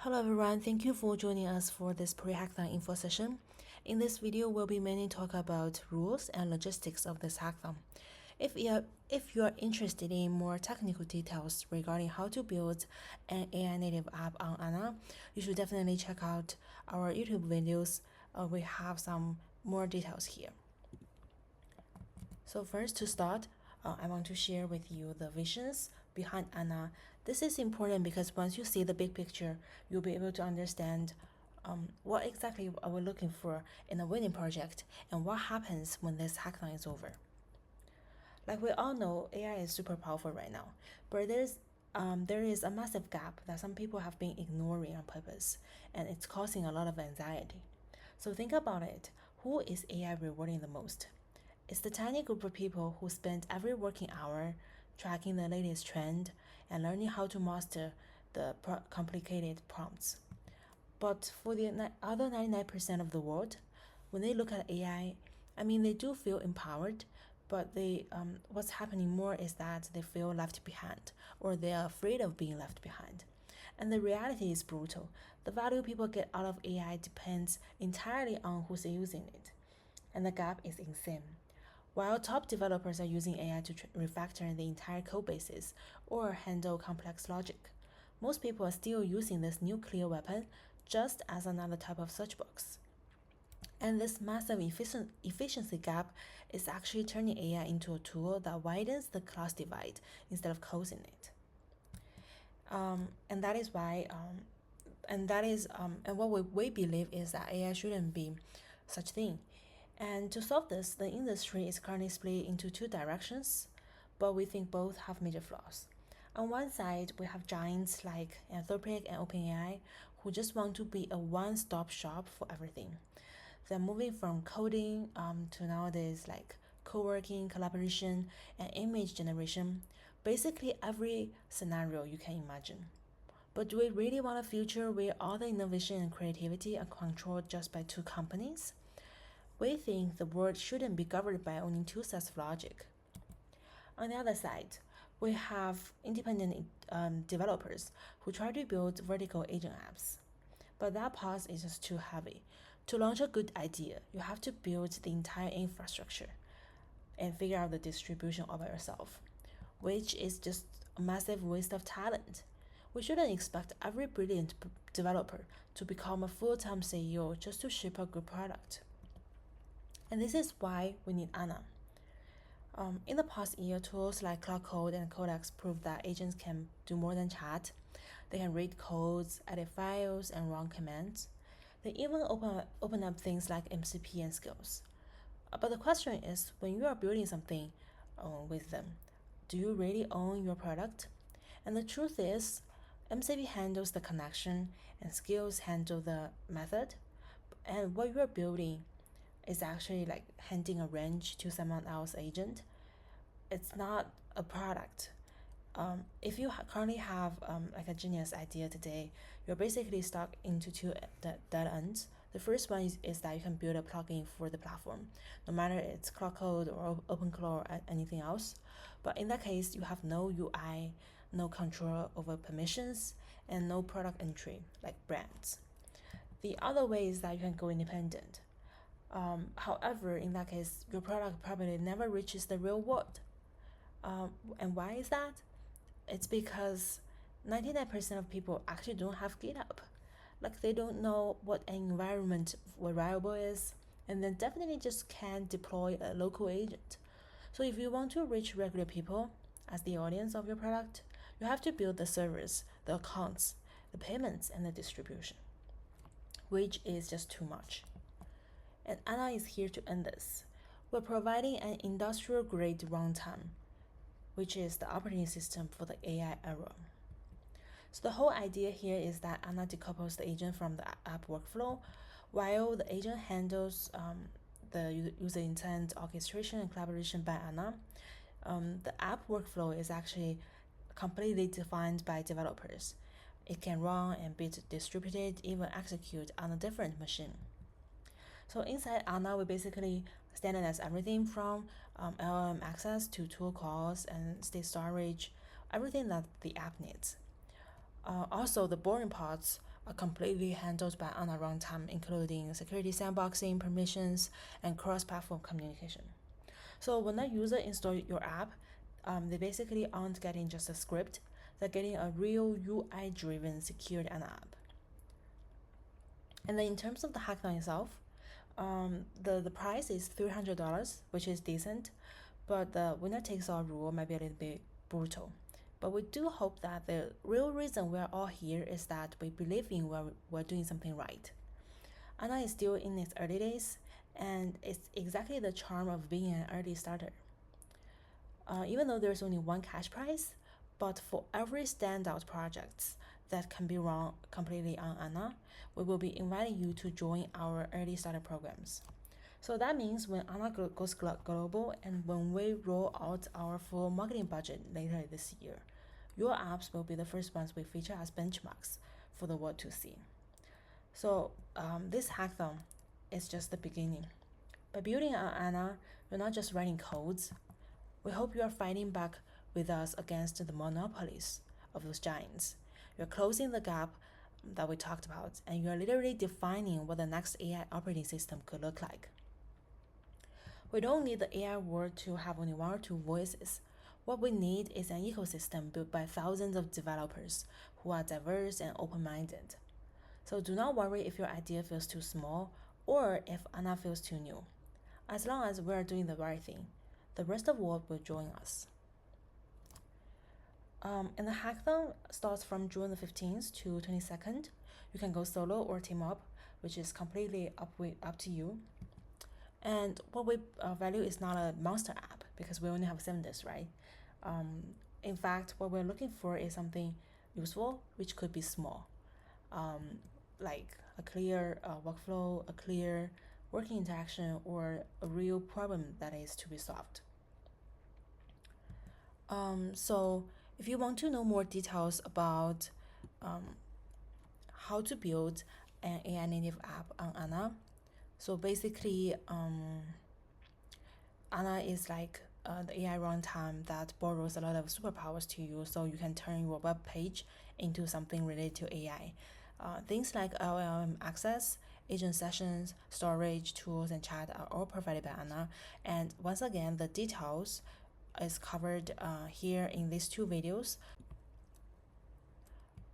Hello everyone, thank you for joining us for this pre-hackathon info session. In this video, we'll be mainly talk about rules and logistics of this hackathon. If you are interested in more technical details regarding how to build an AI native app on Anna, you should definitely check out our YouTube videos. We have some more details here. So first to start, I want to share with you the visions behind Anna. This is important because once you see the big picture, you'll be able to understand what exactly are we looking for in a winning project and what happens when this hackathon is over. Like we all know, AI is super powerful right now, but there is a massive gap that some people have been ignoring on purpose, and it's causing a lot of anxiety. So think about it. Who is AI rewarding the most? It's the tiny group of people who spend every working hour tracking the latest trend and learning how to master the complicated prompts. But for the other 99% of the world, when they look at AI, they do feel empowered, but what's happening more is that they feel left behind, or they are afraid of being left behind. And the reality is brutal. The value people get out of AI depends entirely on who's using it, and the gap is insane. While top developers are using AI to refactor the entire code bases or handle complex logic, most people are still using this nuclear weapon just as another type of search box. And this massive efficiency gap is actually turning AI into a tool that widens the class divide instead of closing it. And that is why, and what we believe is that AI shouldn't be such thing. And to solve this, the industry is currently split into two directions, but we think both have major flaws. On one side, we have giants like Anthropic and OpenAI who just want to be a one-stop shop for everything. They're moving from coding to nowadays like co-working, collaboration, and image generation, basically every scenario you can imagine. But do we really want a future where all the innovation and creativity are controlled just by two companies? We think the world shouldn't be governed by only two sets of logic. On the other side, we have independent developers who try to build vertical agent apps. But that path is just too heavy. To launch a good idea, you have to build the entire infrastructure and figure out the distribution all by yourself, which is just a massive waste of talent. We shouldn't expect every brilliant developer to become a full-time CEO just to ship a good product. And this is why we need Anna. In the past year, tools like Cloud Code and Codex prove that agents can do more than chat. They can read codes, edit files, and run commands. They even open up things like MCP and skills. But the question is, when you are building something with them, do you really own your product? And the truth is, MCP handles the connection and skills handle the method. And what you are building is actually like handing a wrench to someone else's agent. It's not a product. If you currently have like a genius idea today, you're basically stuck into two dead ends. The first one is that you can build a plugin for the platform, no matter it's Cloud Code or OpenClaw or anything else. But in that case, you have no UI, no control over permissions, and no product entry like brands. The other way is that you can go independent. However, in that case, your product probably never reaches the real world. And why is that? It's because 99% of people actually don't have GitHub. Like they don't know what an environment variable is, and then definitely just can't deploy a local agent. So if you want to reach regular people as the audience of your product, you have to build the servers, the accounts, the payments, and the distribution, which is just too much. And Anna is here to end this. We're providing an industrial-grade runtime, which is the operating system for the AI era. So the whole idea here is that Anna decouples the agent from the app workflow, while the agent handles the user intent, orchestration, and collaboration by Anna. The app workflow is actually completely defined by developers. It can run and be distributed, even execute on a different machine. So inside Anna, we basically standardize everything from LLM access to tool calls and state storage, everything that the app needs. Also, the boring parts are completely handled by Anna runtime, including security sandboxing, permissions, and cross-platform communication. So when a user installs your app, they basically aren't getting just a script, they're getting a real UI-driven secured Anna app. And then in terms of the hackathon itself, the price is $300, which is decent, but the winner takes all rule might be a little bit brutal. But we do hope that the real reason we're all here is that we believe in we're doing something right. Anna is still in its early days, and it's exactly the charm of being an early starter. Even though there's only one cash prize, but for every standout project that can be run completely on Anna, we will be inviting you to join our early starter programs. So that means when Anna goes global and when we roll out our full marketing budget later this year, your apps will be the first ones we feature as benchmarks for the world to see. So this hackathon is just the beginning. By building on Anna, you're not just writing codes. We hope you are fighting back with us against the monopolies of those giants. You're closing the gap that we talked about, and you're literally defining what the next AI operating system could look like. We don't need the AI world to have only one or two voices. What we need is an ecosystem built by thousands of developers who are diverse and open-minded. So do not worry if your idea feels too small or if Anna feels too new. As long as we are doing the right thing, the rest of the world will join us. And the hackathon starts from June the 15th to 22nd. You can go solo or team up, which is completely up to you. And what we value is not a monster app because we only have 7 days, right? In fact, what we're looking for is something useful, which could be small, like a clear workflow, a clear working interaction, or a real problem that is to be solved. So if you want to know more details about how to build an AI native app on Anna, so basically Anna is like the AI runtime that borrows a lot of superpowers to you, so you can turn your web page into something related to AI. Things like LLM access, agent sessions, storage, tools, and chat are all provided by Anna. And once again, the details is covered here in these 2 videos.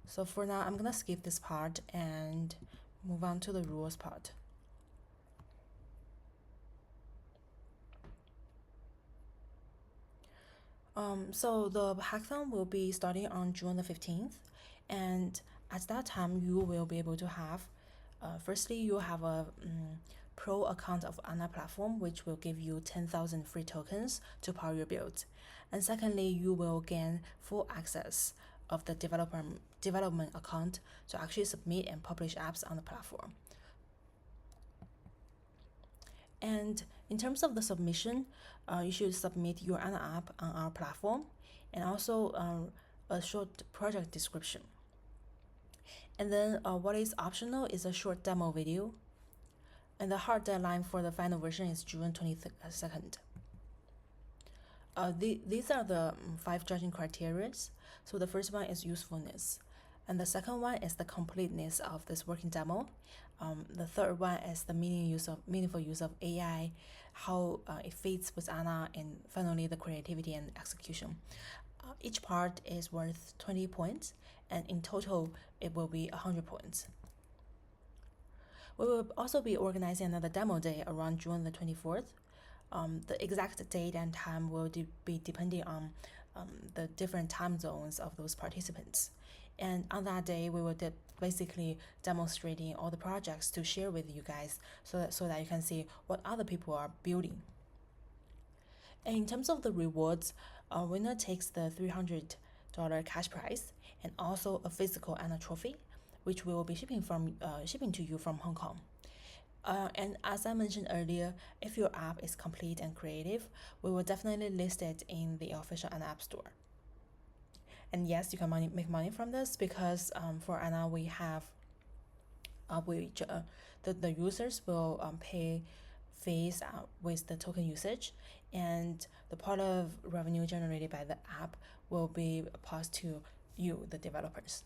So for now, I'm gonna skip this part and move on to the rules part. So the hackathon will be starting on June the 15th, and at that time you will be able to have, firstly you have a pro account of Anna platform, which will give you 10,000 free tokens to power your build, and secondly you will gain full access of the development account to actually submit and publish apps on the platform. And in terms of the submission, you should submit your Anna app on our platform and also a short project description. And then what is optional is a short demo video. And the hard deadline for the final version is June 22nd. These are the 5 judging criteria. So the first one is usefulness. And the second one is the completeness of this working demo. The third one is the meaningful use of AI, how it fits with Anna, and finally the creativity and execution. Each part is worth 20 points, and in total it will be 100 points. We will also be organizing another demo day around June the 24th. The exact date and time will be depending on the different time zones of those participants. And on that day, we will basically demonstrating all the projects to share with you guys so that you can see what other people are building. And in terms of the rewards, winner takes the $300 cash prize and also a physical Anna trophy, which we will be shipping to you from Hong Kong. And as I mentioned earlier, if your app is complete and creative, we will definitely list it in the official Anna App Store. And yes, you can make money from this because for Anna we have the users will pay fees with the token usage, and the part of revenue generated by the app will be passed to you, the developers.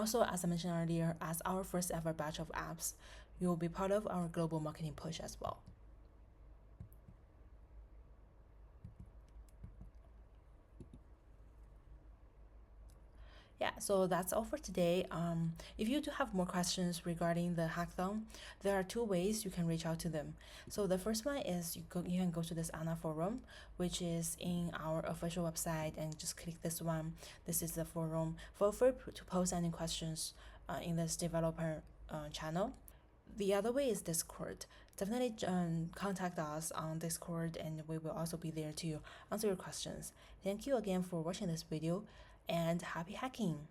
also, as I mentioned earlier, as our first ever batch of apps, you will be part of our global marketing push as well. Yeah, so that's all for today. If you do have more questions regarding the hackathon, there are two ways you can reach out to them. So the first one is you can go to this Anna forum, which is in our official website, and just click this one. This is the forum. Feel free to post any questions in this developer channel. The other way is Discord. Definitely contact us on Discord, and we will also be there to answer your questions. Thank you again for watching this video, and happy hacking!